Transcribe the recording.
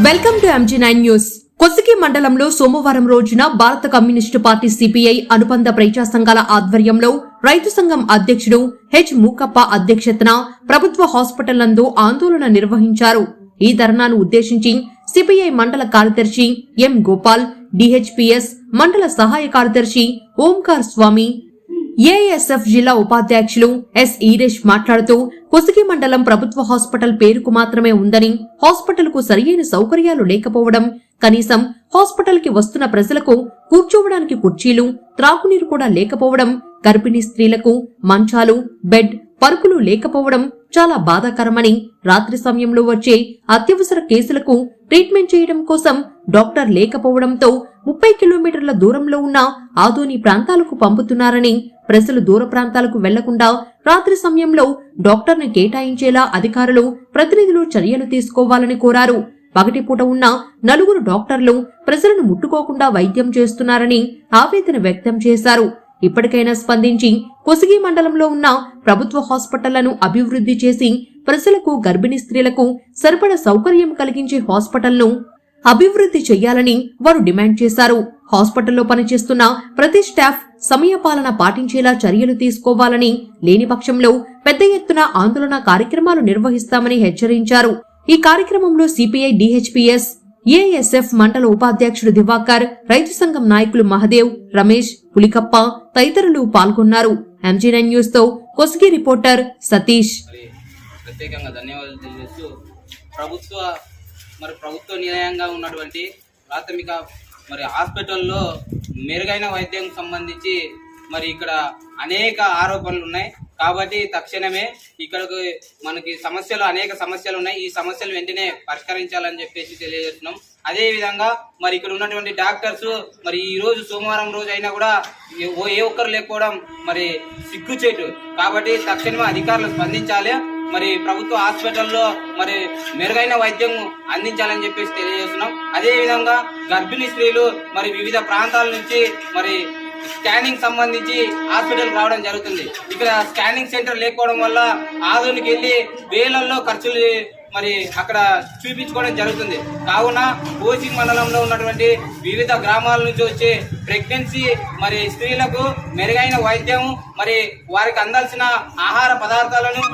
Welcome to MG9 news. Kosigi మండలంలో సోమవారం రోజున భారత కమ్యూనిస్టు పార్టీ సిపిఐ అనుబంధ ప్రజా సంఘాల ఆధ్వర్యంలో రైతు సంఘం అధ్యక్షుడు హెచ్ మూకప్ప అధ్యక్షతన ప్రభుత్వ హాస్పిటల్ నందు ఆందోళన నిర్వహించారు. ఈ ధర్నాను ఉద్దేశించి సిపిఐ మండల కార్యదర్శి ఎం గోపాల్, డిహెచ్పిఎస్ మండల సహాయ కార్యదర్శి ఓంకార్ స్వామి, ఏఎస్ఎఫ్ జిల్లా ఉపాధ్యక్షులు ఎస్ ఈరేష్ మాట్లాడుతూ కొసిగి మండలం ప్రభుత్వ హాస్పిటల్ పేరుకు మాత్రమే ఉందని, హాస్పిటల్ కు సరియైన సౌకర్యాలు లేకపోవడం, కనీసం హాస్పిటల్ కి వస్తున్న ప్రజలకు కూర్చోవడానికి కుర్చీలు, త్రాగునీరు కూడా లేకపోవడం, గర్భిణీ స్త్రీలకు మంచాలు, బెడ్, పరుపులు లేకపోవడం చాలా బాధాకరమని, రాత్రి సమయంలో వచ్చే అత్యవసర కేసులకు ట్రీట్మెంట్ చేయడం కోసం డాక్టర్ లేకపోవడంతో 30 కిలోమీటర్ల దూరంలో ఉన్న ఆదోని ప్రాంతాలకు పంపుతున్నారని, ప్రజలు దూర ప్రాంతాలకు వెళ్లకుండా రాత్రి సమయంలో డాక్టర్ను కేటాయించేలా అధికారులు, ప్రతినిధులు చర్యలు తీసుకోవాలని కోరారు. పగటిపూట ఉన్న 4 డాక్టర్లు ప్రజలను ముట్టుకోకుండా వైద్యం చేస్తున్నారని ఆవేదన వ్యక్తం చేశారు. ఇప్పటికైనా స్పందించి కొసిగి మండలంలో ఉన్న ప్రభుత్వ హాస్పిటళ్లను అభివృద్ధి చేసి ప్రజలకు, గర్భిణీ స్త్రీలకు సరిపడా సౌకర్యం కలిగించే హాస్పిటల్ను అభివృద్ధి చేయాలని వారు డిమాండ్ చేశారు. హాస్పిటల్లో పనిచేస్తున్న ప్రతి స్టాఫ్ సమయపాలన పాటించేలా చర్యలు తీసుకోవాలని, లేని పక్షంలో పెద్ద ఎత్తున ఆందోళన కార్యక్రమాలు నిర్వహిస్తామని హెచ్చరించారు. ఈ కార్యక్రమంలో సిపిఐ, డిహెచ్పిఎస్, ఏఎస్ఎఫ్ మండల ఉపాధ్యక్షుడు దివాకర్, రైతు సంఘం నాయకులు మహదేవ్, రమేష్, పులికప్ప తదితరులు పాల్గొన్నారు. MG9 న్యూస్ తో కొసిగి రిపోర్టర్ సతీష్. ప్రత్యేకంగా ధన్యవాదాలు తెలియజేస్తూ ప్రభుత్వ నిర్ణయంగా ఉన్నటువంటి ప్రాథమిక హాస్పిటల్లో మెరుగైన వైద్యం సంబంధించి ఇక్కడ అనేక ఆరోపణలు ఉన్నాయి. కాబట్టి తక్షణమే ఇక్కడికి మనకి అనేక సమస్యలు ఉన్నాయి. ఈ సమస్యలు వెంటనే పరిష్కరించాలని చెప్పేసి తెలియజేస్తున్నాం. అదే విధంగా ఇక్కడ ఉన్నటువంటి డాక్టర్స్ ఈ రోజు సోమవారం రోజు అయినా కూడా ఏ ఒక్కరు లేకపోవడం సిగ్గుచేటు. కాబట్టి తక్షణమే అధికారులు స్పందించాలి. ప్రభుత్వ హాస్పిటల్లో మెరుగైన వైద్యం అందించాలని చెప్పేసి తెలియజేస్తున్నాం. అదే విధంగా గర్భిణీ స్త్రీలు వివిధ ప్రాంతాల నుంచి స్కానింగ్ సంబంధించి హాస్పిటల్ రావడం జరుగుతుంది. ఇక్కడ స్కానింగ్ సెంటర్ లేకపోవడం వల్ల ఆదోనికి వెళ్లి వేలల్లో ఖర్చులు అక్కడ చూపించుకోవడం జరుగుతుంది. కావున కొసిగి మండలంలో ఉన్నటువంటి వివిధ గ్రామాల నుంచి వచ్చే ప్రెగ్నెన్సీ స్త్రీలకు మెరుగైన వైద్యం వారికి అందాల్సిన ఆహార పదార్థాలను